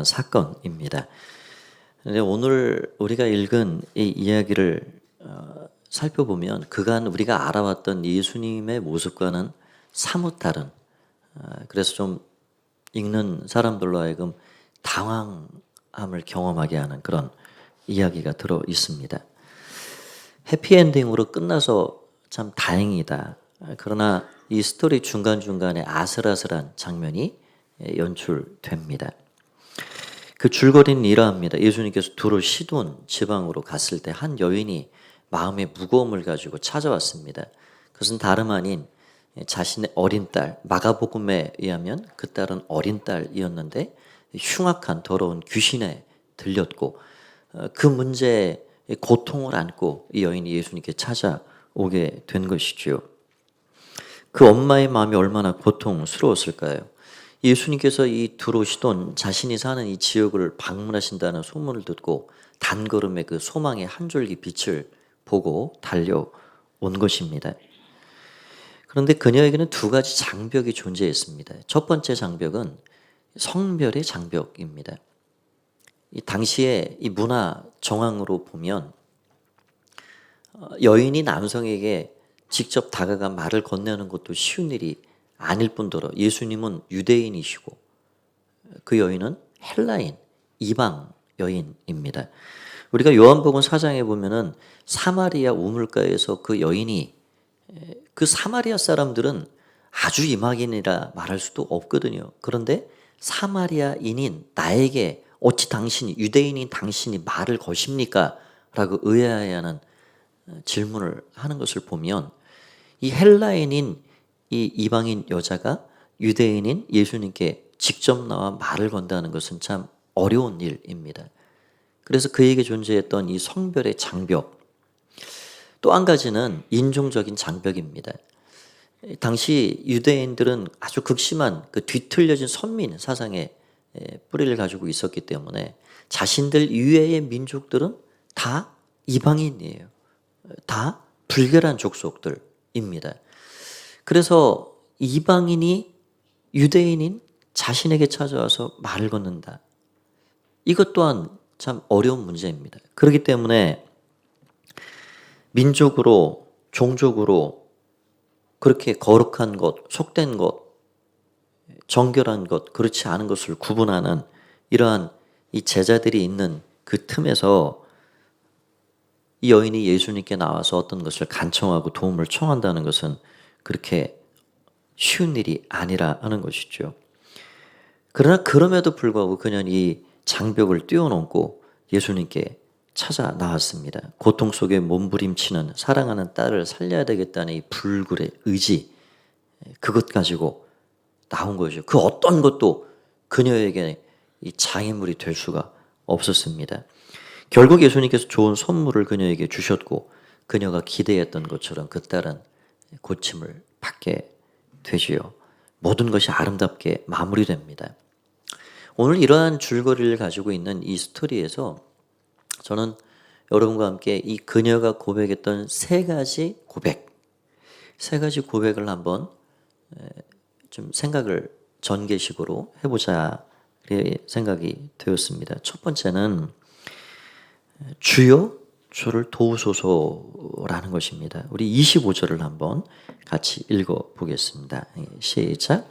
사건입니다. 근데 오늘 우리가 읽은 이 이야기를 살펴보면 그간 우리가 알아왔던 예수님의 모습과는 사뭇 다른, 그래서 좀 읽는 사람들로 하여금 당황함을 경험하게 하는 그런 이야기가 들어 있습니다. 해피엔딩으로 끝나서 참 다행이다. 그러나 이 스토리 중간중간에 아슬아슬한 장면이 연출됩니다. 그 줄거리는 이러합니다. 예수님께서 두로 시돈 지방으로 갔을 때 한 여인이 마음의 무거움을 가지고 찾아왔습니다. 그것은 다름 아닌 자신의 어린 딸, 마가복음에 의하면 그 딸은 어린 딸이었는데 흉악한 더러운 귀신에 들렸고 그 문제에 고통을 안고 이 여인이 예수님께 찾아오게 된 것이지요. 그 엄마의 마음이 얼마나 고통스러웠을까요? 예수님께서 이 두로시돈 자신이 사는 이 지역을 방문하신다는 소문을 듣고 단걸음에 그 소망의 한 줄기 빛을 보고 달려온 것입니다. 그런데 그녀에게는 두 가지 장벽이 존재했습니다. 첫 번째 장벽은 성별의 장벽입니다. 이 당시의 이 문화 정황으로 보면 여인이 남성에게 직접 다가가 말을 건네는 것도 쉬운 일이 아닐 뿐더러 예수님은 유대인이시고 그 여인은 헬라인, 이방 여인입니다. 우리가 요한복음 4장에 보면은 사마리아 우물가에서 그 여인이, 그 사마리아 사람들은 아주 이방인이라 말할 수도 없거든요. 그런데 사마리아인인 나에게 어찌 당신이, 유대인인 당신이 말을 거십니까? 라고 의아해하는 질문을 하는 것을 보면 이 헬라인인 이 이방인 여자가 유대인인 예수님께 직접 나와 말을 건다는 것은 참 어려운 일입니다. 그래서 그에게 존재했던 이 성별의 장벽, 또 한 가지는 인종적인 장벽입니다. 당시 유대인들은 아주 극심한 그 뒤틀려진 선민 사상의 뿌리를 가지고 있었기 때문에 자신들 이외의 민족들은 다 이방인이에요. 다 불결한 족속들입니다. 그래서 이방인이 유대인인 자신에게 찾아와서 말을 건넨다. 이것 또한 참 어려운 문제입니다. 그렇기 때문에 민족으로, 종족으로 그렇게 거룩한 것, 속된 것, 정결한 것, 그렇지 않은 것을 구분하는 이러한 이 제자들이 있는 그 틈에서 이 여인이 예수님께 나와서 어떤 것을 간청하고 도움을 청한다는 것은 그렇게 쉬운 일이 아니라 하는 것이죠. 그러나 그럼에도 불구하고 그녀는 이 장벽을 뛰어넘고 예수님께 찾아 나왔습니다. 고통 속에 몸부림치는 사랑하는 딸을 살려야 되겠다는 이 불굴의 의지, 그것 가지고 나온 거죠. 그 어떤 것도 그녀에게 이 장애물이 될 수가 없었습니다. 결국 예수님께서 좋은 선물을 그녀에게 주셨고 그녀가 기대했던 것처럼 그 딸은 고침을 받게 되지요. 모든 것이 아름답게 마무리됩니다. 오늘 이러한 줄거리를 가지고 있는 이 스토리에서 저는 여러분과 함께 이 그녀가 고백했던 세 가지 고백을 한번 좀 생각을 전개식으로 해보자 생각이 되었습니다. 첫 번째는 주여 저를 도우소서라는 것입니다. 우리 25절을 한번 같이 읽어보겠습니다. 시작.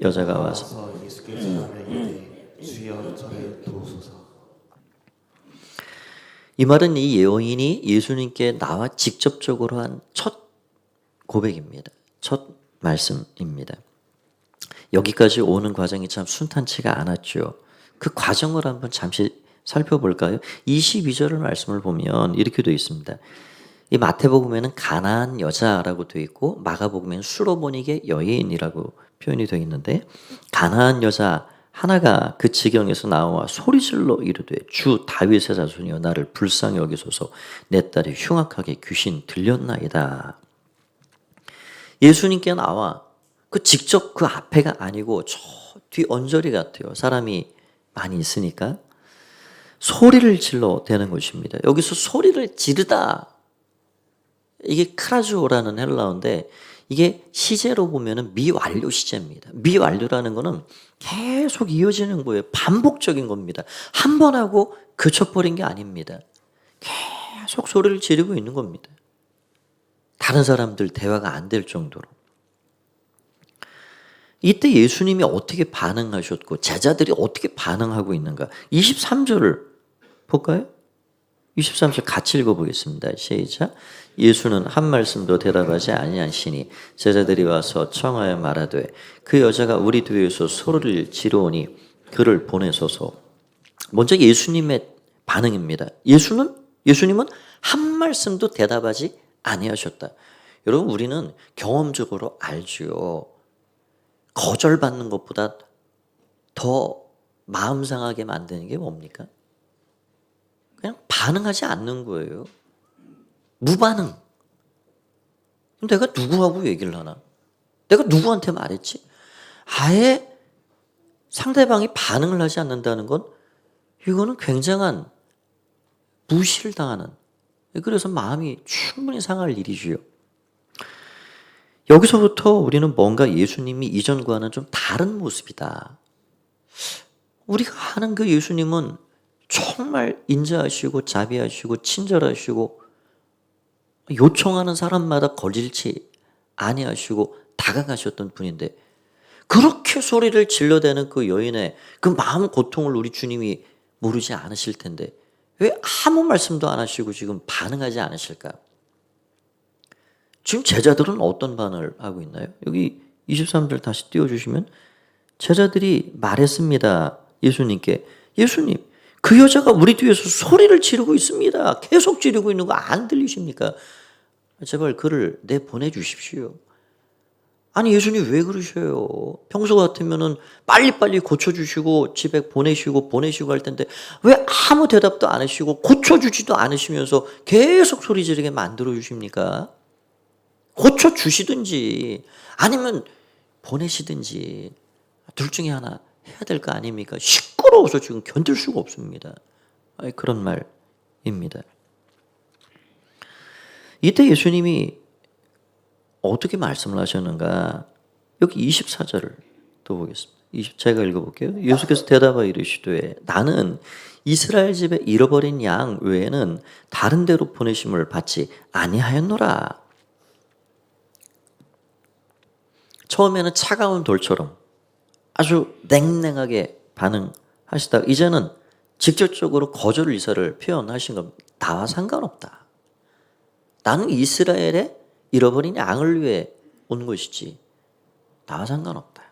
여자가 와서 예수께 전하며 이르되 주여 저를 도우소서. 이 말은 이 여인이 예수님께 나와 직접적으로 한 첫 고백입니다. 첫 말씀입니다. 여기까지 오는 과정이 참 순탄치가 않았죠. 그 과정을 한번 잠시 살펴볼까요? 22절의 말씀을 보면 이렇게 되어 있습니다. 이 마태복음에는 가나안 여자라고 되어 있고 마가복음에는 수로보니게 여인이라고 표현이 되어 있는데 가나안 여자 하나가 그 지경에서 나와 소리질러 이르되 주 다윗의 자손이여 나를 불쌍히 여기소서 내 딸이 흉악하게 귀신 들렸나이다. 예수님께 나와 그 직접 그 앞에가 아니고 저 뒤 언저리 같아요. 사람이 많이 있으니까 소리를 질러 대는 것입니다. 여기서 소리를 지르다, 이게 크라주오라는 헬라어인데 이게 시제로 보면은 미완료 시제입니다. 미완료라는 거는 계속 이어지는 거예요. 반복적인 겁니다. 한 번 하고 그쳐버린 게 아닙니다. 계속 소리를 지르고 있는 겁니다. 다른 사람들 대화가 안 될 정도로. 이때 예수님이 어떻게 반응하셨고 제자들이 어떻게 반응하고 있는가? 23절을 볼까요? 23절 같이 읽어보겠습니다. 시작. 예수는 한 말씀도 대답하지 아니하시니 제자들이 와서 청하여 말하되 그 여자가 우리 뒤에서 소리를 지르오니 그를 보내소서. 먼저 예수님의 반응입니다. 예수님은 한 말씀도 대답하지 아니하셨다. 여러분 우리는 경험적으로 알지요. 거절받는 것보다 더 마음 상하게 만드는 게 뭡니까? 그냥 반응하지 않는 거예요. 무반응. 그럼 내가 누구하고 얘기를 하나? 내가 누구한테 말했지? 아예 상대방이 반응을 하지 않는다는 건 이거는 굉장한 무시를 당하는, 그래서 마음이 충분히 상할 일이지요. 여기서부터 우리는 뭔가 예수님이 이전과는 좀 다른 모습이다. 우리가 아는 그 예수님은 정말 인자하시고 자비하시고 친절하시고 요청하는 사람마다 거질치 아니하시고 다가가셨던 분인데 그렇게 소리를 질러대는 그 여인의 그 마음 고통을 우리 주님이 모르지 않으실 텐데 왜 아무 말씀도 안 하시고 지금 반응하지 않으실까? 지금 제자들은 어떤 반응을 하고 있나요? 여기 23절 다시 띄워주시면 제자들이 말했습니다. 예수님께. 예수님, 그 여자가 우리 뒤에서 소리를 지르고 있습니다. 계속 지르고 있는 거 안 들리십니까? 제발 그를 내보내주십시오. 아니 예수님 왜 그러셔요? 평소 같으면은 빨리빨리 고쳐주시고 집에 보내시고 할 텐데 왜 아무 대답도 안 하시고 고쳐주지도 않으시면서 계속 소리 지르게 만들어 주십니까? 고쳐주시든지 아니면 보내시든지 둘 중에 하나 해야 될 거 아닙니까? 시끄러워서 지금 견딜 수가 없습니다. 그런 말입니다. 이때 예수님이 어떻게 말씀을 하셨는가? 여기 24절을 또 보겠습니다. 제가 읽어볼게요. 예수께서 대답하여 이르시되 나는 이스라엘 집에 잃어버린 양 외에는 다른 데로 보내심을 받지 아니하였노라. 처음에는 차가운 돌처럼 아주 냉랭하게 반응하시다가 이제는 직접적으로 거절 의사를 표현하신 겁니다. 나와 상관없다. 나는 이스라엘의 잃어버린 양을 위해 온 것이지 나와 상관없다.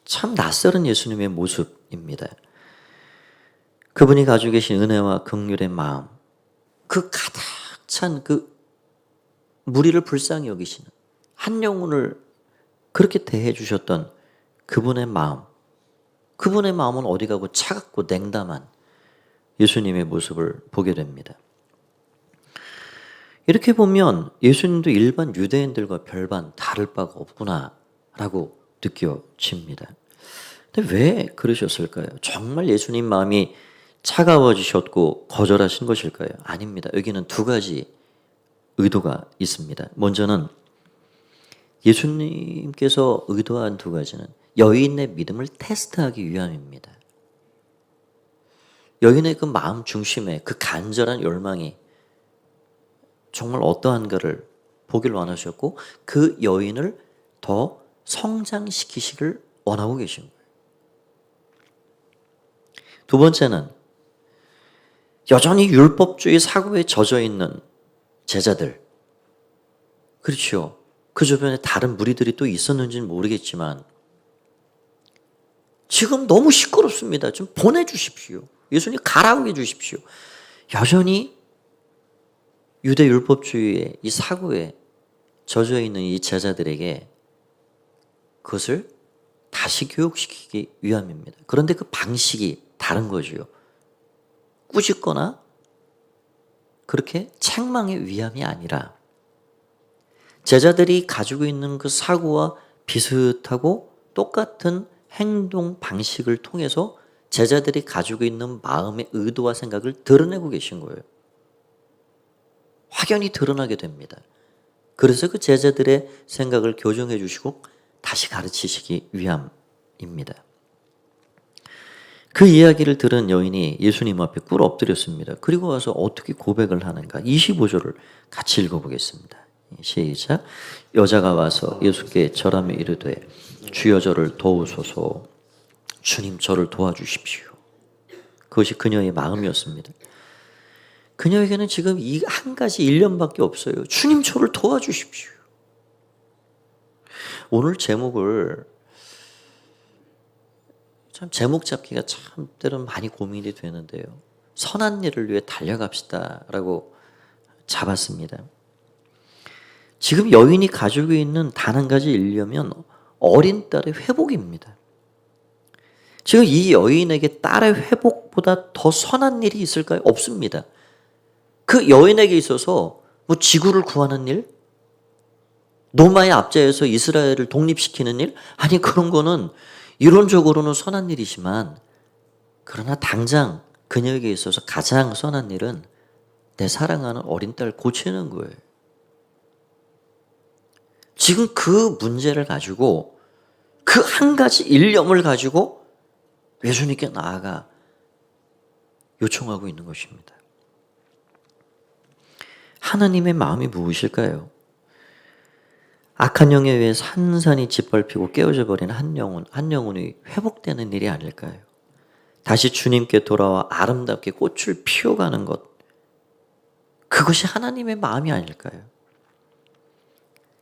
참 낯설은 예수님의 모습입니다. 그분이 가지고 계신 은혜와 긍휼의 마음, 그 가득 찬 그 무리를 불쌍히 여기시는 한 영혼을 그렇게 대해 주셨던 그분의 마음은 어디 가고 차갑고 냉담한 예수님의 모습을 보게 됩니다. 이렇게 보면 예수님도 일반 유대인들과 별반 다를 바가 없구나라고 느껴집니다. 근데 왜 그러셨을까요? 정말 예수님 마음이 차가워지셨고 거절하신 것일까요? 아닙니다. 여기는 두 가지 의도가 있습니다. 먼저는 예수님께서 의도한 두 가지는 여인의 믿음을 테스트하기 위함입니다. 여인의 그 마음 중심에 그 간절한 열망이 정말 어떠한가를 보기를 원하셨고 그 여인을 더 성장시키시기를 원하고 계신 거예요. 두 번째는 여전히 율법주의 사고에 젖어 있는 제자들, 그렇죠. 그 주변에 다른 무리들이 또 있었는지는 모르겠지만 지금 너무 시끄럽습니다. 좀 보내주십시오. 예수님 가라고 해주십시오. 여전히 유대 율법주의의 이 사고에 젖어 있는 이 제자들에게 그것을 다시 교육시키기 위함입니다. 그런데 그 방식이 다른 거죠. 꾸짖거나 그렇게 책망의 위함이 아니라 제자들이 가지고 있는 그 사고와 비슷하고 똑같은 행동 방식을 통해서 제자들이 가지고 있는 마음의 의도와 생각을 드러내고 계신 거예요. 확연히 드러나게 됩니다. 그래서 그 제자들의 생각을 교정해 주시고 다시 가르치시기 위함입니다. 그 이야기를 들은 여인이 예수님 앞에 꿇어 엎드렸습니다. 그리고 와서 어떻게 고백을 하는가? 25절을 같이 읽어보겠습니다. 시작. 여자가 와서 예수께 절하며 이르되 주여 저를 도우소서. 주님 저를 도와주십시오. 그것이 그녀의 마음이었습니다. 그녀에게는 지금 이 한 가지 일념밖에 없어요. 주님 저를 도와주십시오. 오늘 제목을 참 제목 잡기가 참 때로는 많이 고민이 되는데요. 선한 일을 위해 달려갑시다라고 잡았습니다. 지금 여인이 가지고 있는 단 한 가지 일념은 어린 딸의 회복입니다. 지금 이 여인에게 딸의 회복보다 더 선한 일이 있을까요? 없습니다. 그 여인에게 있어서 뭐 지구를 구하는 일? 로마의 압제에서 이스라엘을 독립시키는 일? 아니 그런 거는 이론적으로는 선한 일이지만 그러나 당장 그녀에게 있어서 가장 선한 일은 내 사랑하는 어린 딸 고치는 거예요. 지금 그 문제를 가지고 그 한 가지 일념을 가지고 예수님께 나아가 요청하고 있는 것입니다. 하나님의 마음이 무엇일까요? 악한 영에 의해 산산이 짓밟히고 깨어져 버린 한 영혼이 회복되는 일이 아닐까요? 다시 주님께 돌아와 아름답게 꽃을 피워가는 것, 그것이 하나님의 마음이 아닐까요?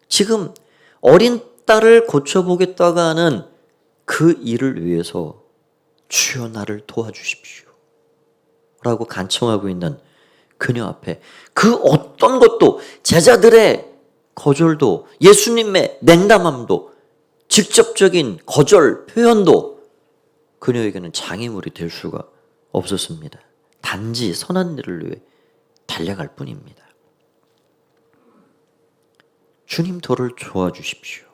지금 어린 딸을 고쳐보겠다고 하는 그 일을 위해서 주여 나를 도와주십시오 라고 간청하고 있는 그녀 앞에 그 어떤 것도 제자들의 거절도 예수님의 냉담함도 직접적인 거절 표현도 그녀에게는 장애물이 될 수가 없었습니다. 단지 선한 일을 위해 달려갈 뿐입니다. 주님 저를 도와주십시오.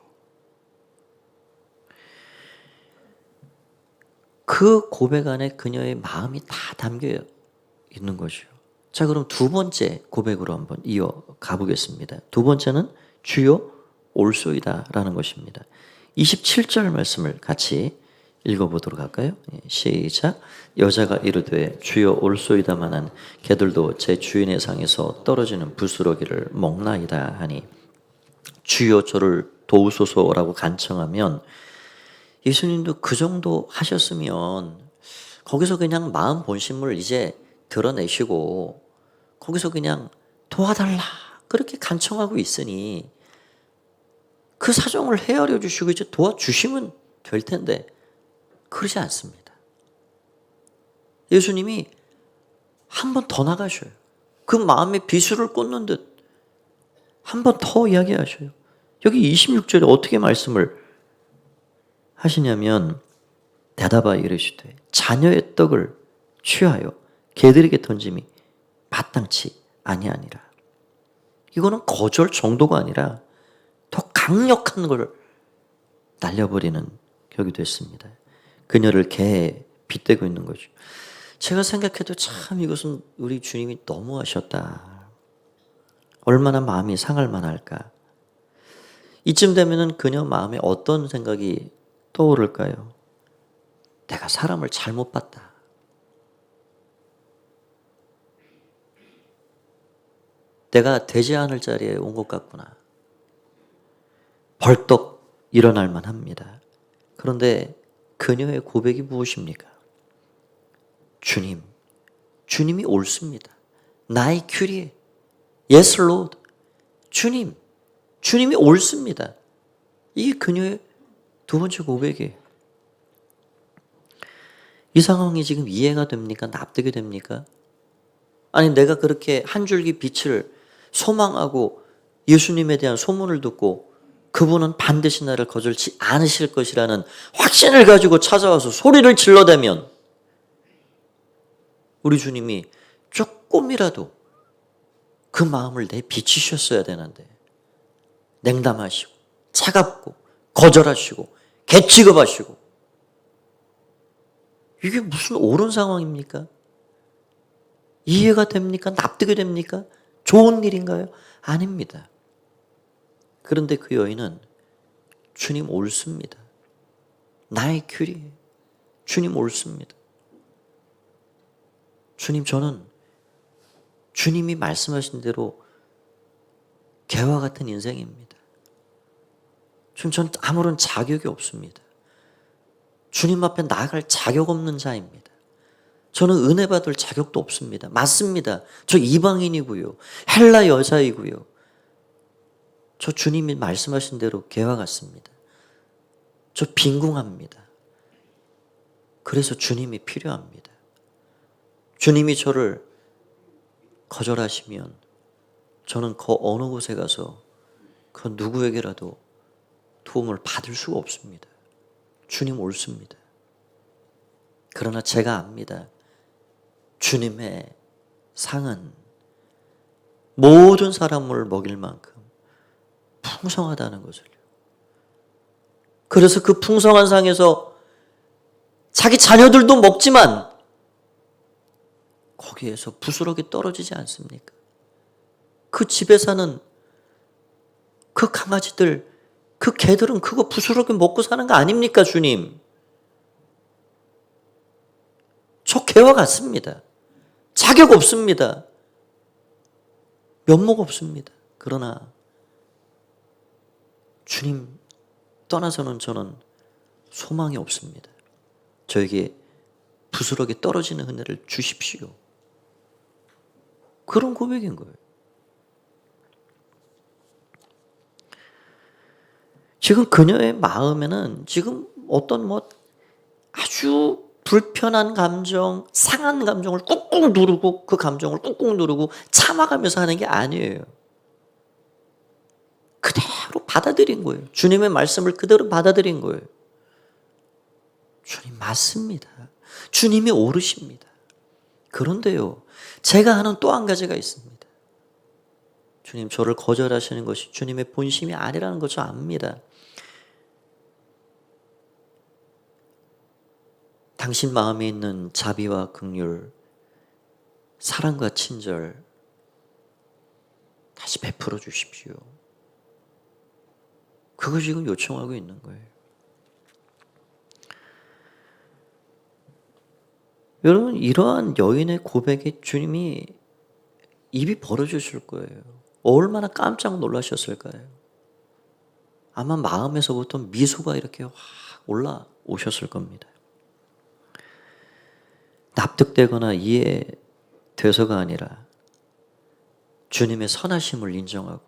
그 고백 안에 그녀의 마음이 다 담겨 있는 거죠. 자, 그럼 두 번째 고백으로 한번 이어가 보겠습니다. 두 번째는 주여 올소이다 라는 것입니다. 27절 말씀을 같이 읽어보도록 할까요? 시작. 여자가 이르되 주여 올소이다마는 개들도 제 주인의 상에서 떨어지는 부스러기를 먹나이다 하니 주여 저를 도우소서라고 간청하면 예수님도 그 정도 하셨으면 거기서 그냥 마음 본심을 이제 드러내시고 거기서 그냥 도와달라 그렇게 간청하고 있으니 그 사정을 헤아려 주시고 이제 도와주시면 될 텐데 그러지 않습니다. 예수님이 한 번 더 나가셔요. 그 마음에 비수를 꽂는 듯 한 번 더 이야기하셔요. 여기 26절에 어떻게 말씀을 하시냐면 대답하여 이르시되 자녀의 떡을 취하여 개들에게 던짐이 마땅치 아니하니라. 이거는 거절 정도가 아니라 더 강력한 걸 날려버리는 격이 됐습니다. 그녀를 개에 빗대고 있는 거죠. 제가 생각해도 참 이것은 우리 주님이 너무하셨다. 얼마나 마음이 상할 만할까. 이쯤 되면은 그녀 마음에 어떤 생각이 떠오를까요? 내가 사람을 잘못 봤다. 내가 되지 않을 자리에 온 것 같구나. 벌떡 일어날 만합니다. 그런데 그녀의 고백이 무엇입니까? 주님이 옳습니다. 나의 큐리에 Yes, Lord. 주님이 옳습니다. 이게 그녀의 두 번째 고백이에요. 이 상황이 지금 이해가 됩니까? 납득이 됩니까? 아니 내가 그렇게 한 줄기 빛을 소망하고 예수님에 대한 소문을 듣고 그분은 반드시 나를 거절치 않으실 것이라는 확신을 가지고 찾아와서 소리를 질러대면 우리 주님이 조금이라도 그 마음을 내비치셨어야 되는데 냉담하시고 차갑고 거절하시고 개취급하시고 이게 무슨 옳은 상황입니까? 이해가 됩니까? 납득이 됩니까? 좋은 일인가요? 아닙니다. 그런데 그 여인은 주님 옳습니다. 나의 큐리. 주님 옳습니다. 주님, 저는 주님이 말씀하신 대로 개와 같은 인생입니다. 주님, 저는 아무런 자격이 없습니다. 주님 앞에 나아갈 자격 없는 자입니다. 저는 은혜 받을 자격도 없습니다. 맞습니다. 저 이방인이고요. 헬라 여자이고요. 저 주님이 말씀하신 대로 개와 같습니다. 저 빈궁합니다. 그래서 주님이 필요합니다. 주님이 저를 거절하시면 저는 그 어느 곳에 가서 그 누구에게라도 도움을 받을 수가 없습니다. 주님 옳습니다. 그러나 제가 압니다. 주님의 상은 모든 사람을 먹일 만큼 풍성하다는 것을요. 그래서 그 풍성한 상에서 자기 자녀들도 먹지만 거기에서 부스러기 떨어지지 않습니까? 그 집에 사는 그 강아지들, 그 개들은 그거 부스러기 먹고 사는 거 아닙니까, 주님? 저 개와 같습니다. 자격 없습니다. 면목 없습니다. 그러나 주님 떠나서는 저는 소망이 없습니다. 저에게 부스러기 떨어지는 은혜를 주십시오. 그런 고백인 거예요. 지금 그녀의 마음에는 지금 어떤 아주 불편한 감정, 상한 감정을 꾹꾹 누르고 그 감정을 꾹꾹 누르고 참아가면서 하는 게 아니에요. 그대로 받아들인 거예요. 주님의 말씀을 그대로 받아들인 거예요. 주님 맞습니다. 주님이 옳으십니다. 그런데요, 제가 하는 또 한 가지가 있습니다. 주님, 저를 거절하시는 것이 주님의 본심이 아니라는 걸 저 압니다. 당신 마음에 있는 자비와 긍휼, 사랑과 친절 다시 베풀어 주십시오. 그거 지금 요청하고 있는 거예요. 여러분, 이러한 여인의 고백에 주님이 입이 벌어지실 거예요. 얼마나 깜짝 놀라셨을까요? 아마 마음에서부터 미소가 이렇게 확 올라오셨을 겁니다. 납득되거나 이해돼서가 아니라 주님의 선하심을 인정하고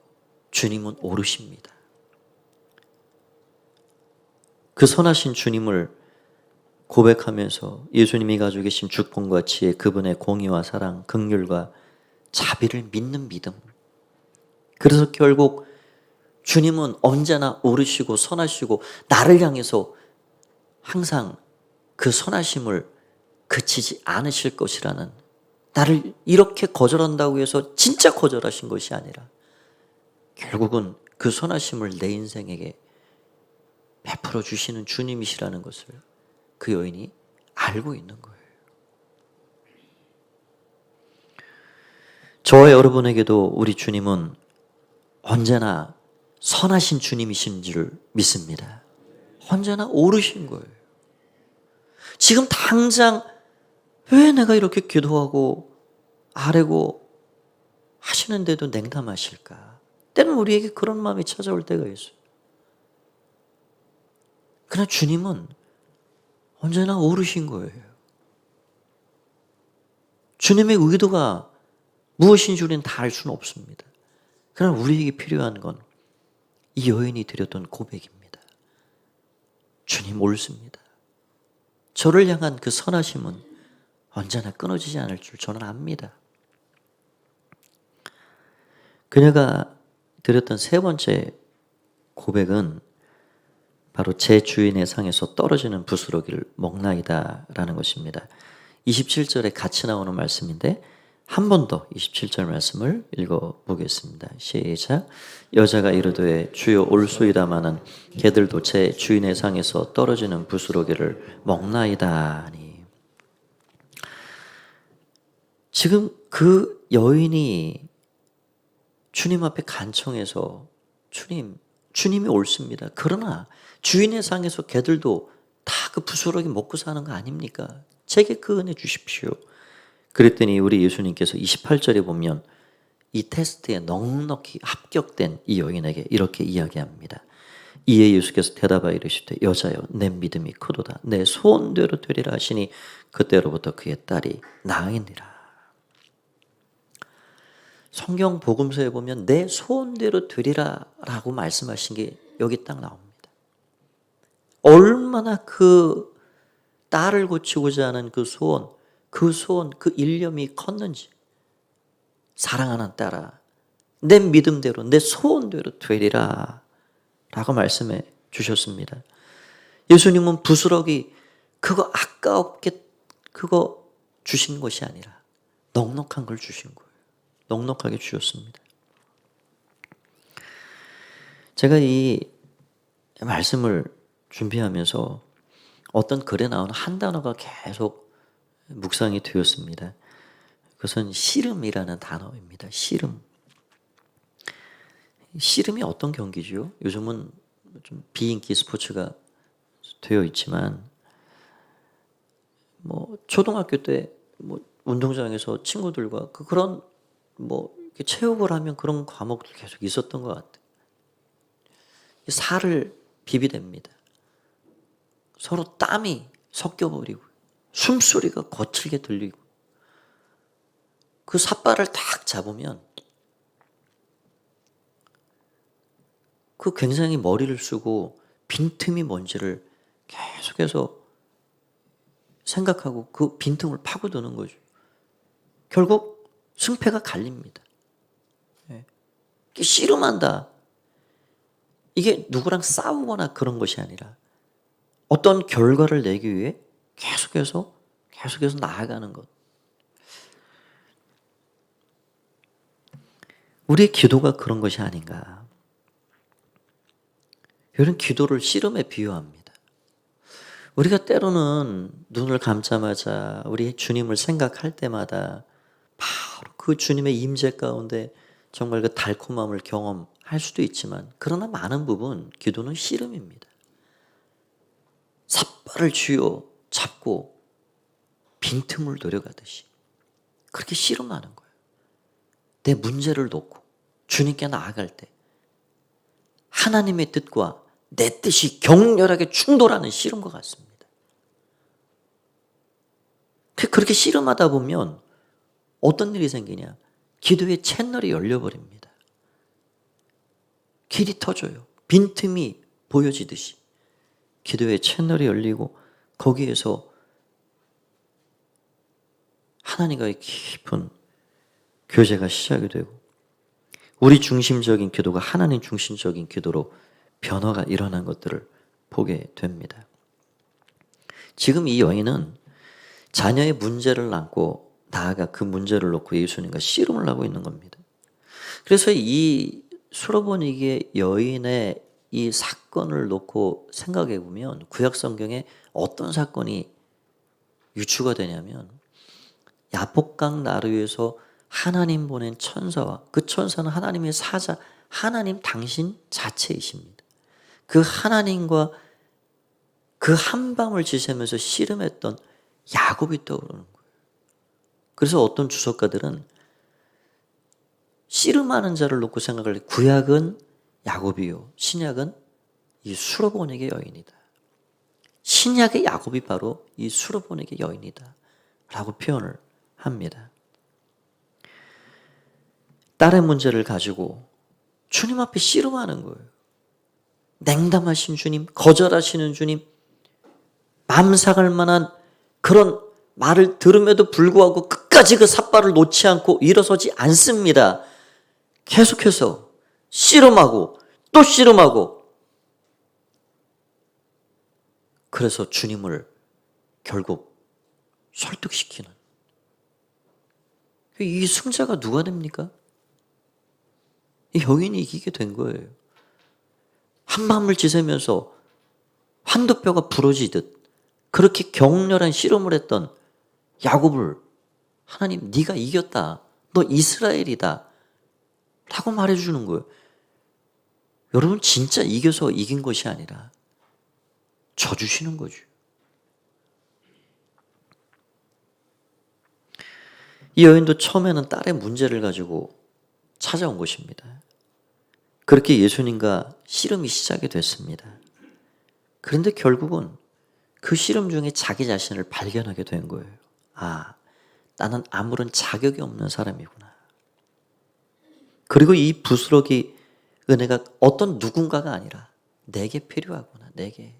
주님은 옳으십니다. 그 선하신 주님을 고백하면서 예수님이 가지고 계신 주권과 지혜, 그분의 공의와 사랑, 긍휼과 자비를 믿는 믿음. 그래서 결국 주님은 언제나 옳으시고 선하시고 나를 향해서 항상 그 선하심을 그치지 않으실 것이라는, 나를 이렇게 거절한다고 해서 진짜 거절하신 것이 아니라 결국은 그 선하심을 내 인생에게 베풀어 주시는 주님이시라는 것을 그 여인이 알고 있는 거예요. 저와 여러분에게도 우리 주님은 언제나 선하신 주님이신 줄 믿습니다. 언제나 옳으신 거예요. 지금 당장 왜 내가 이렇게 기도하고 아뢰고 하시는데도 냉담하실까? 때는 우리에게 그런 마음이 찾아올 때가 있어요. 그러나 주님은 언제나 옳으신 거예요. 주님의 의도가 무엇인지 우리는 다 알 수는 없습니다. 그러나 우리에게 필요한 건 이 여인이 드렸던 고백입니다. 주님 옳습니다. 저를 향한 그 선하심은 언제나 끊어지지 않을 줄 저는 압니다. 그녀가 드렸던 세 번째 고백은 바로 제 주인의 상에서 떨어지는 부스러기를 먹나이다 라는 것입니다. 27절에 같이 나오는 말씀인데 한 번 더 27절 말씀을 읽어보겠습니다. 시작. 여자가 이르되 주여 올소이다마는 개들도 제 주인의 상에서 떨어지는 부스러기를 먹나이다 하니. 지금 그 여인이 주님 앞에 간청해서 주님 주님이 옳습니다. 그러나 주인의 상에서 개들도 다 그 부스러기 먹고 사는 거 아닙니까? 제게 그 은혜 주십시오. 그랬더니 우리 예수님께서 28절에 보면 이 테스트에 넉넉히 합격된 이 여인에게 이렇게 이야기합니다. 이에 예수께서 대답하여 이르시되 여자여 내 믿음이 크도다. 내 소원대로 되리라 하시니 그때로부터 그의 딸이 나으니라. 성경 복음서에 보면 내 소원대로 되리라 라고 말씀하신 게 여기 딱 나옵니다. 얼마나 그 딸을 고치고자 하는 그 소원, 그 일념이 컸는지. 사랑하는 딸아, 내 믿음대로, 내 소원대로 되리라 라고 말씀해 주셨습니다. 예수님은 부스러기 그거 아까웠게 그거 주신 것이 아니라 넉넉한 걸 주신 거예요. 넉넉하게 주셨습니다. 제가 이 말씀을 준비하면서 어떤 글에 나오는 한 단어가 계속 묵상이 되었습니다. 그것은 씨름이라는 단어입니다. 씨름. 씨름이 어떤 경기죠? 요즘은 좀 비인기 스포츠가 되어 있지만, 초등학교 때 운동장에서 친구들과 그런 이렇게 체육을 하면 그런 과목들 계속 있었던 것 같아요. 살을 비비댑니다. 서로 땀이 섞여버리고 숨소리가 거칠게 들리고 그 삿발을 딱 잡으면 그 굉장히 머리를 쓰고 빈틈이 뭔지를 계속해서 생각하고 그 빈틈을 파고드는 거죠. 결국 승패가 갈립니다. 씨름한다. 이게 누구랑 싸우거나 그런 것이 아니라 어떤 결과를 내기 위해 계속해서 나아가는 것. 우리의 기도가 그런 것이 아닌가. 이런 기도를 씨름에 비유합니다. 우리가 때로는 눈을 감자마자 우리 주님을 생각할 때마다 바로 그 주님의 임재 가운데 정말 그 달콤함을 경험할 수도 있지만, 그러나 많은 부분 기도는 씨름입니다. 삿발을 쥐어 잡고 빈틈을 노려가듯이 그렇게 씨름하는 거예요. 내 문제를 놓고 주님께 나아갈 때 하나님의 뜻과 내 뜻이 격렬하게 충돌하는 씨름과 같습니다. 그렇게 씨름하다 보면 어떤 일이 생기냐? 기도의 채널이 열려버립니다. 길이 터져요. 빈틈이 보여지듯이 기도의 채널이 열리고 거기에서 하나님과의 깊은 교제가 시작이 되고 우리 중심적인 기도가 하나님 중심적인 기도로 변화가 일어난 것들을 보게 됩니다. 지금 이 여인은 자녀의 문제를 안고 나아가 그 문제를 놓고 예수님과 씨름을 하고 있는 겁니다. 그래서 이 수로보니게 여인의 이 사건을 놓고 생각해 보면 구약 성경에 어떤 사건이 유추가 되냐면 야복강 나루에서 하나님 보낸 천사와 그 천사는 하나님의 사자, 하나님 당신 자체이십니다. 그 하나님과 그 한밤을 지새면서 씨름했던 야곱이 떠오르는 거예요. 그래서 어떤 주석가들은 씨름하는 자를 놓고 생각할 때 구약은 야곱이요, 신약은 이 수로보니게 여인이다. 신약의 야곱이 바로 이 수로보니게 여인이다 라고 표현을 합니다. 딸의 문제를 가지고 주님 앞에 씨름하는 거예요. 냉담하신 주님, 거절하시는 주님, 맘 상할 만한 그런 말을 들음에도 불구하고 끝까지 그 삿발을 놓지 않고 일어서지 않습니다. 계속해서 씨름하고 또 씨름하고, 그래서 주님을 결국 설득시키는 이 승자가 누가 됩니까? 이 여인이 이기게 된 거예요. 한밤을 지새면서 한두 뼈가 부러지듯 그렇게 격렬한 씨름을 했던 야곱을 하나님 네가 이겼다, 너 이스라엘이다 라고 말해주는 거예요. 여러분 진짜 이겨서 이긴 것이 아니라 져주시는 거죠. 이 여인도 처음에는 딸의 문제를 가지고 찾아온 것입니다. 그렇게 예수님과 씨름이 시작이 됐습니다. 그런데 결국은 그 씨름 중에 자기 자신을 발견하게 된 거예요. 아, 나는 아무런 자격이 없는 사람이구나. 그리고 이 부스러기 은혜가 어떤 누군가가 아니라 내게 필요하구나, 내게.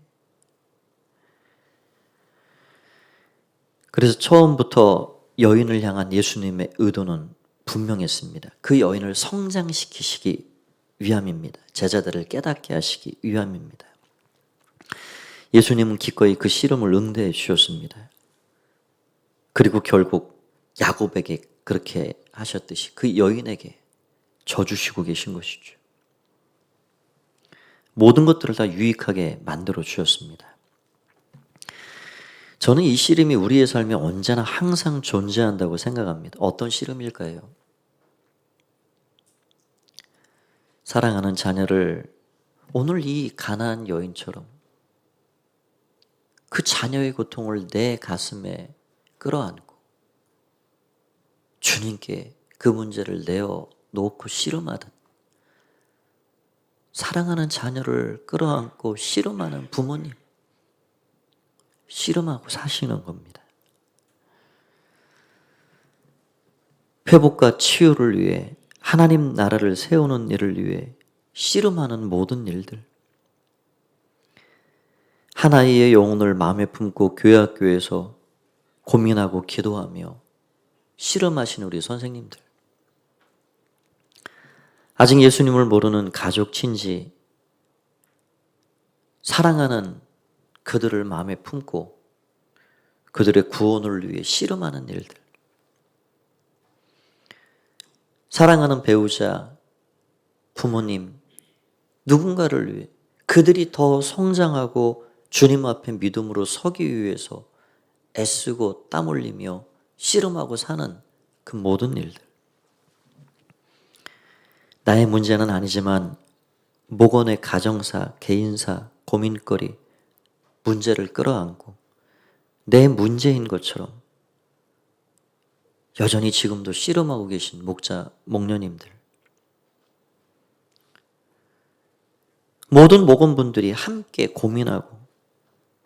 그래서 처음부터 여인을 향한 예수님의 의도는 분명했습니다. 그 여인을 성장시키시기 위함입니다. 제자들을 깨닫게 하시기 위함입니다. 예수님은 기꺼이 그 씨름을 응대해 주셨습니다. 그리고 결국 야곱에게 그렇게 하셨듯이 그 여인에게 져주시고 계신 것이죠. 모든 것들을 다 유익하게 만들어 주셨습니다. 저는 이 씨름이 우리의 삶에 언제나 항상 존재한다고 생각합니다. 어떤 씨름일까요? 사랑하는 자녀를 오늘 이 가나안 여인처럼 그 자녀의 고통을 내 가슴에 끌어안고 주님께 그 문제를 내어 놓고 씨름하듯 사랑하는 자녀를 끌어안고 씨름하는 부모님, 씨름하고 사시는 겁니다. 회복과 치유를 위해 하나님 나라를 세우는 일을 위해 씨름하는 모든 일들, 한 아이의 영혼을 마음에 품고 교회 학교에서 고민하고 기도하며 씨름하신 우리 선생님들, 아직 예수님을 모르는 가족, 친지, 사랑하는 그들을 마음에 품고 그들의 구원을 위해 씨름하는 일들, 사랑하는 배우자, 부모님, 누군가를 위해 그들이 더 성장하고 주님 앞에 믿음으로 서기 위해서 애쓰고 땀 흘리며 씨름하고 사는 그 모든 일들. 나의 문제는 아니지만 목원의 가정사, 개인사, 고민거리, 문제를 끌어안고 내 문제인 것처럼 여전히 지금도 씨름하고 계신 목자, 목녀님들, 모든 목원분들이 함께 고민하고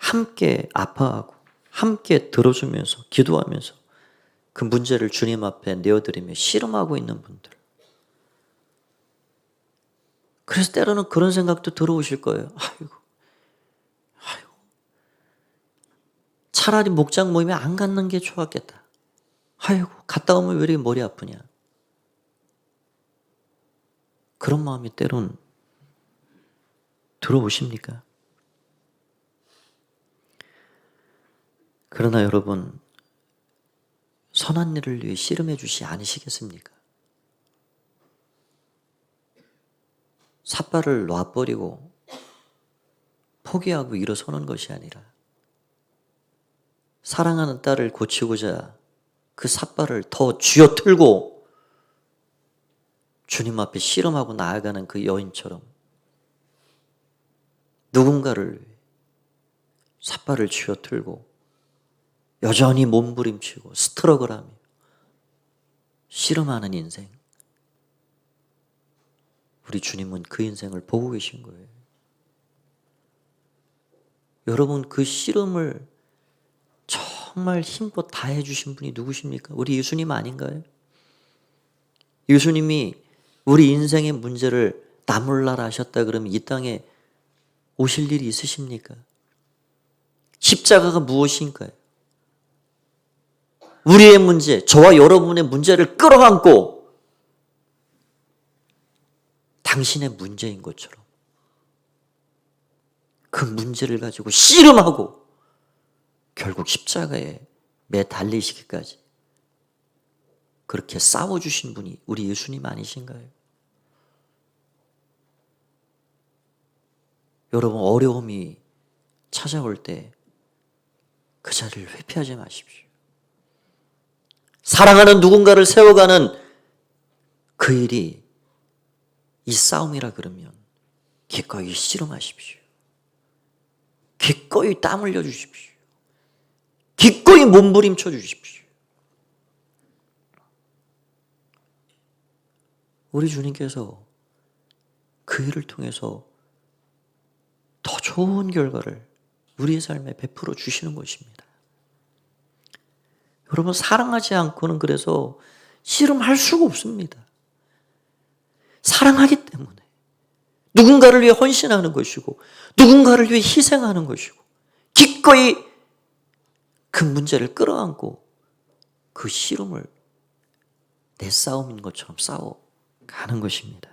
함께 아파하고 함께 들어주면서 기도하면서 그 문제를 주님 앞에 내어드리며 씨름하고 있는 분들. 그래서 때로는 그런 생각도 들어오실 거예요. 아이고, 차라리 목장 모임에 안 갖는 게 좋았겠다. 아이고, 갔다 오면 왜 이렇게 머리 아프냐. 그런 마음이 때론 들어오십니까? 그러나 여러분, 선한 일을 위해 씨름해 주시 않으시겠습니까? 삿발을 놔버리고 포기하고 일어서는 것이 아니라 사랑하는 딸을 고치고자 그 삿발을 더 쥐어틀고 주님 앞에 씨름하고 나아가는 그 여인처럼 누군가를 위해 삿발을 쥐어틀고 여전히 몸부림치고 스트러글하며 씨름하는 인생. 우리 주님은 그 인생을 보고 계신 거예요. 여러분, 그 씨름을 정말 힘껏 다 해주신 분이 누구십니까? 우리 예수님 아닌가요? 예수님이 우리 인생의 문제를 나몰라라 하셨다 그러면 이 땅에 오실 일이 있으십니까? 십자가가 무엇인가요? 우리의 문제, 저와 여러분의 문제를 끌어안고 당신의 문제인 것처럼 그 문제를 가지고 씨름하고 결국 십자가에 매달리시기까지 그렇게 싸워주신 분이 우리 예수님 아니신가요? 여러분, 어려움이 찾아올 때 그 자리를 회피하지 마십시오. 사랑하는 누군가를 세워가는 그 일이 이 싸움이라 그러면 기꺼이 씨름하십시오. 기꺼이 땀 흘려 주십시오. 기꺼이 몸부림쳐 주십시오. 우리 주님께서 그 일을 통해서 더 좋은 결과를 우리의 삶에 베풀어 주시는 것입니다. 여러분, 사랑하지 않고는 그래서 씨름할 수가 없습니다. 사랑하기 때문에 누군가를 위해 헌신하는 것이고 누군가를 위해 희생하는 것이고 기꺼이 그 문제를 끌어안고 그 씨름을 내 싸움인 것처럼 싸워가는 것입니다.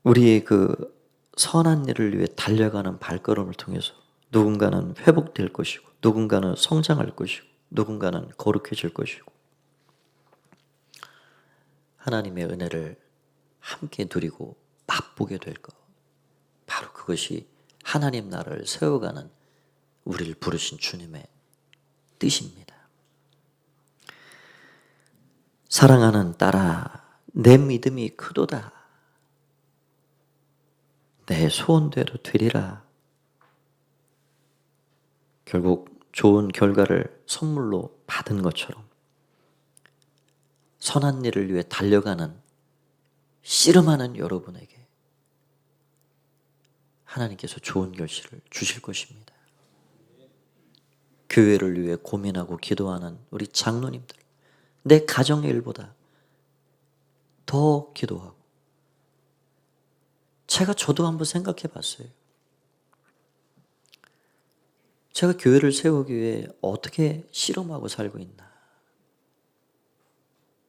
우리의 그 선한 일을 위해 달려가는 발걸음을 통해서 누군가는 회복될 것이고 누군가는 성장할 것이고 누군가는 거룩해질 것이고 하나님의 은혜를 함께 누리고 맛보게 될 것, 바로 그것이 하나님 나라를 세워가는 우리를 부르신 주님의 뜻입니다. 사랑하는 딸아, 내 믿음이 크도다. 내 소원대로 되리라. 결국 좋은 결과를 선물로 받은 것처럼 선한 일을 위해 달려가는 씨름하는 여러분에게 하나님께서 좋은 결실을 주실 것입니다. 교회를 위해 고민하고 기도하는 우리 장로님들, 내 가정의 일보다 더 기도하고 저도 한번 생각해 봤어요. 제가 교회를 세우기 위해 어떻게 씨름하고 살고 있나?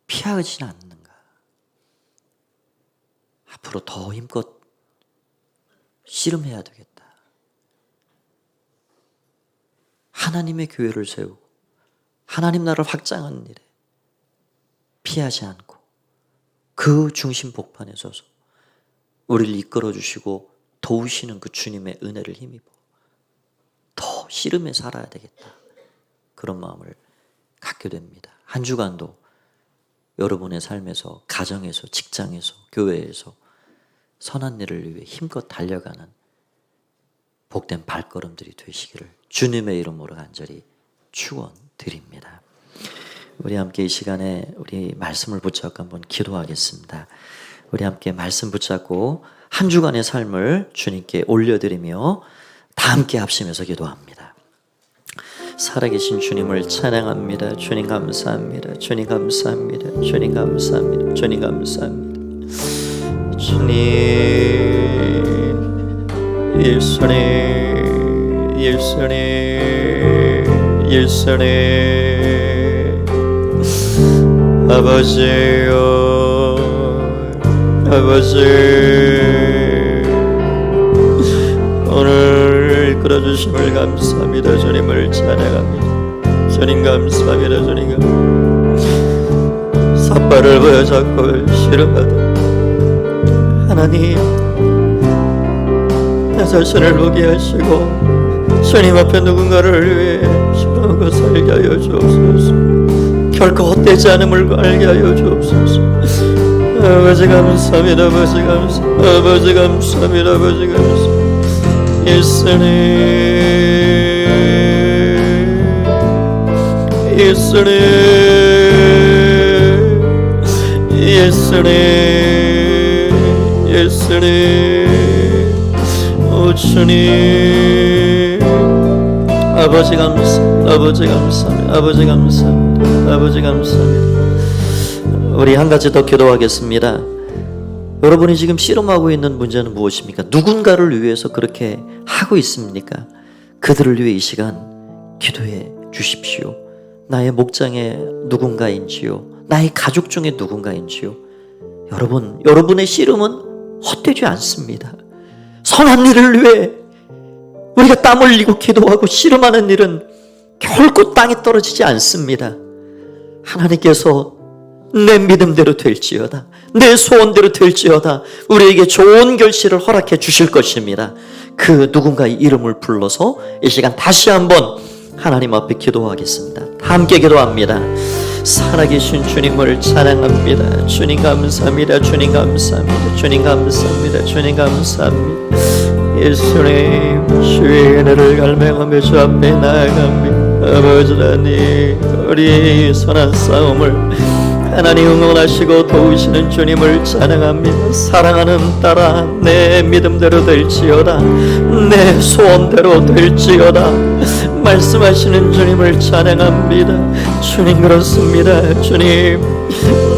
피하지는 않는가? 앞으로 더 힘껏 씨름해야 되겠다. 하나님의 교회를 세우고 하나님 나라를 확장하는 일에 피하지 않고 그 중심 복판에 서서 우리를 이끌어 주시고 도우시는 그 주님의 은혜를 힘입어 더 씨름해 살아야 되겠다. 그런 마음을 갖게 됩니다. 한 주간도 여러분의 삶에서, 가정에서, 직장에서, 교회에서 선한 일을 위해 힘껏 달려가는 복된 발걸음들이 되시기를 주님의 이름으로 간절히 축원드립니다. 우리 함께 이 시간에 우리 말씀을 붙잡고 한번 기도하겠습니다. 우리 함께 말씀 붙잡고 한 주간의 삶을 주님께 올려드리며 다 함께 합심해서 기도합니다. 살아계신 주님을 찬양합니다. 주님 감사합니다. 주님 감사합니다. 주님 감사합니다. 주님 감사합니다. 주님, 예수님, 예수님, 예수님, 아버지요, 아버지, 오늘 이끌어주심을 감사합니다. 주님을 찬양합니다. 주님 감사합니다. 주님 감사합니다. 삿발을 보여잡고 씨름하다 하나님, 내 자신을 보게 하시고 주님 앞에 누군가를 위해 씨름하고 살게 하여 주옵소서. 결코 헛되지 않음을 알게 하여 주옵소서. 아버지 감사합니다. 아버지 감사합니다. 아버지 감사합니다. 아버지 감사합니다. 예수님, 예수님, 예수님, 예수님, 오 주님, 아버지 감사합니다. 아버지 감사합니다. 아버지 감사합니다. 아버지 감사합니다. 우리 한 가지 더 기도하겠습니다. 여러분이 지금 씨름하고 있는 문제는 무엇입니까? 누군가를 위해서 그렇게 하고 있습니까? 그들을 위해 이 시간 기도해 주십시오. 나의 목장의 누군가인지요, 나의 가족 중에 누군가인지요. 여러분의 씨름은 헛되지 않습니다. 선한 일을 위해 우리가 땀 흘리고 기도하고 씨름하는 일은 결코 땅에 떨어지지 않습니다. 하나님께서 내 믿음대로 될지어다, 내 소원대로 될지어다 우리에게 좋은 결실을 허락해 주실 것입니다. 그 누군가의 이름을 불러서 이 시간 다시 한번 하나님 앞에 기도하겠습니다. 함께 기도합니다. 살아계신 주님을 찬양합니다. 주님 감사합니다. 주님 감사합니다. 주님 감사합니다. 주님 감사합니다. 예수님, 주의 은혜를 갈망하며 주 앞에 나아갑니다. 아버지 하나님, 우리 선한 싸움을 하나님 응원하시고 도우시는 주님을 찬양합니다. 사랑하는 딸아, 내 믿음대로 될지어다. 내 소원대로 될지어다. 말씀하시는 주님을 찬양합니다. 주님, 그렇습니다. 주님,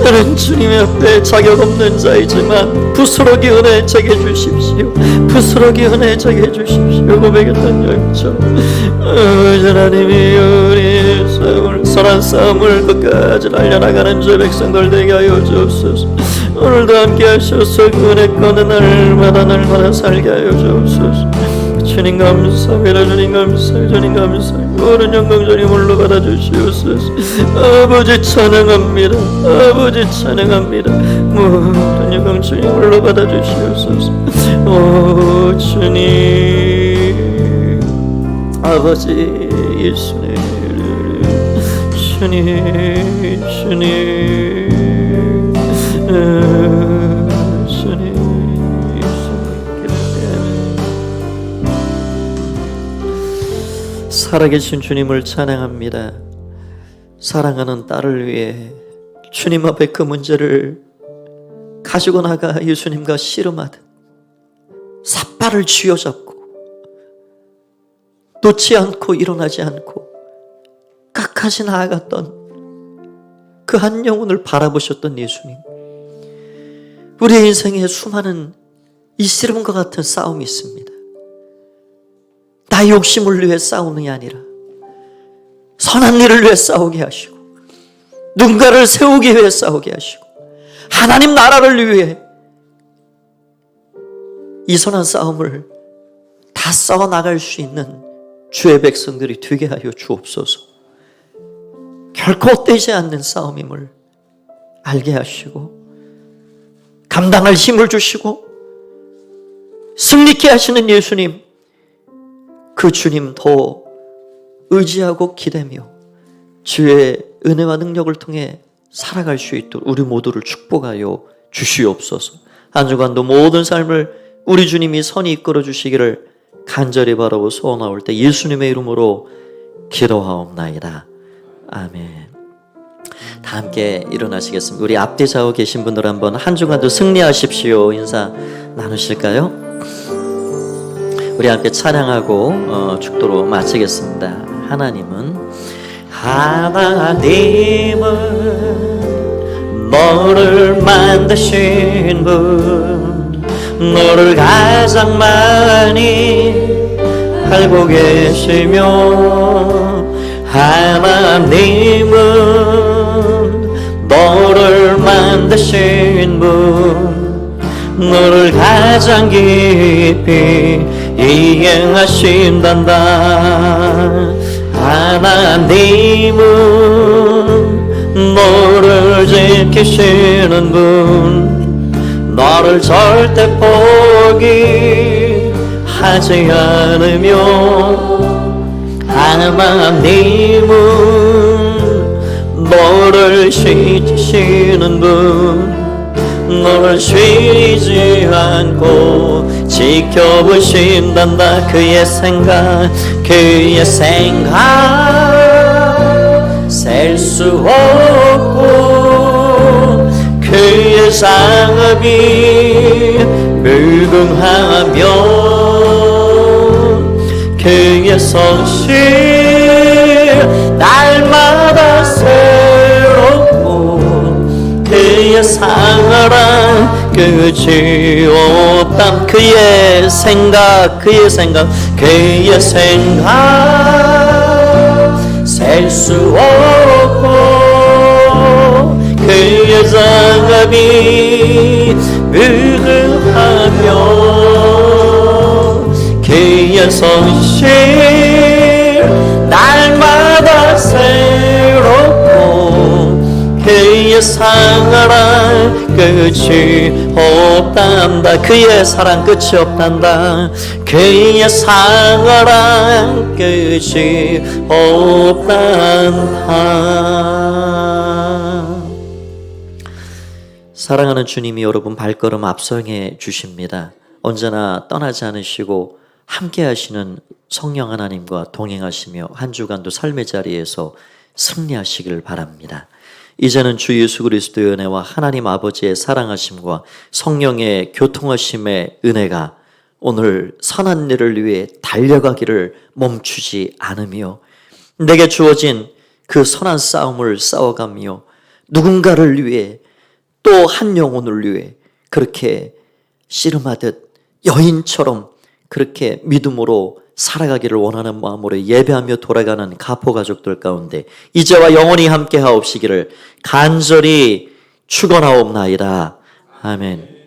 나는 주님 앞에 자격 없는 자이지만 부스러기 은혜 제게 주십시오. 부스러기 은혜 제게 주십시오. 고백했던 여인처럼 하나님이 우리 싸움을, 선한 싸움을 끝까지 날려나가는 주 백성들 되게 하여 주옵소서. 오늘도 함께 하셔서 그 은혜 거는 날마다 살게 하여 주옵소서. 주님 감사합니다. 주님 감사합니다. 주님 감사합니다. 모든 영광 주님 올라받아 주시옵소서. 아버지 찬양합니다. 아버지 찬양합니다. 모든 영광 주님 올라받아 주시옵소서. 오 주님, 아버지 예수님, 주님, 주님, 주님. 살아계신 주님을 찬양합니다. 사랑하는 딸을 위해 주님 앞에 그 문제를 가지고 나가 예수님과 씨름하듯 삿발을 쥐어잡고 놓지 않고 일어나지 않고 끝까지 나아갔던 그 한 영혼을 바라보셨던 예수님, 우리의 인생에 수많은 이 씨름과 같은 싸움이 있습니다. 나의 욕심을 위해 싸우는 게 아니라 선한 일을 위해 싸우게 하시고 누군가를 세우기 위해 싸우게 하시고 하나님 나라를 위해 이 선한 싸움을 다 싸워 나갈 수 있는 주의 백성들이 되게 하여 주옵소서. 결코 헛되지 않는 싸움임을 알게 하시고 감당할 힘을 주시고 승리케 하시는 예수님, 그 주님 더 의지하고 기대며 주의 은혜와 능력을 통해 살아갈 수 있도록 우리 모두를 축복하여 주시옵소서. 한 주간도 모든 삶을 우리 주님이 선히 이끌어 주시기를 간절히 바라고 소원하올 때 예수님의 이름으로 기도하옵나이다. 아멘. 다 함께 일어나시겠습니다. 우리 앞뒤 좌우 계신 분들 한번 한 주간도 승리하십시오 인사 나누실까요? 우리 함께 찬양하고 축도로 마치겠습니다. 하나님은 너를 만드신 분, 너를 가장 많이 알고 계시며, 하나님은 너를 만드신 분, 너를 가장 깊이 이해하신단다. 하나님은 너를 지키시는 분, 너를 절대 포기하지 않으며, 하나님은 너를 지키시는 분, 너를 쉬지 않고 지켜보신단다. 그의 생각 셀 수 없고, 그의 창업이 무궁하며, 그의 성실 날마다 새롭고, 그의 사랑 끝이 없다. 그의 생각 셀 수 없고, 그의 장갑이 무궁하며, 그의 성실 날마다 새롭고, 그의 그의 사랑 끝이 없단다. 그의 사랑 끝이 없단다. 그의 사랑 끝이 없단다. 사랑하는 주님이 여러분 발걸음 앞서게 주십니다. 언제나 떠나지 않으시고 함께 하시는 성령 하나님과 동행하시며 한 주간도 삶의 자리에서 승리하시길 바랍니다. 이제는 주 예수 그리스도의 은혜와 하나님 아버지의 사랑하심과 성령의 교통하심의 은혜가 오늘 선한 일을 위해 달려가기를 멈추지 않으며 내게 주어진 그 선한 싸움을 싸워가며 누군가를 위해 또 한 영혼을 위해 그렇게 씨름하듯 여인처럼 그렇게 믿음으로 살아가기를 원하는 마음으로 예배하며 돌아가는 가포 가족들 가운데 이제와 영원히 함께 하옵시기를 간절히 축원하옵나이다. 아멘.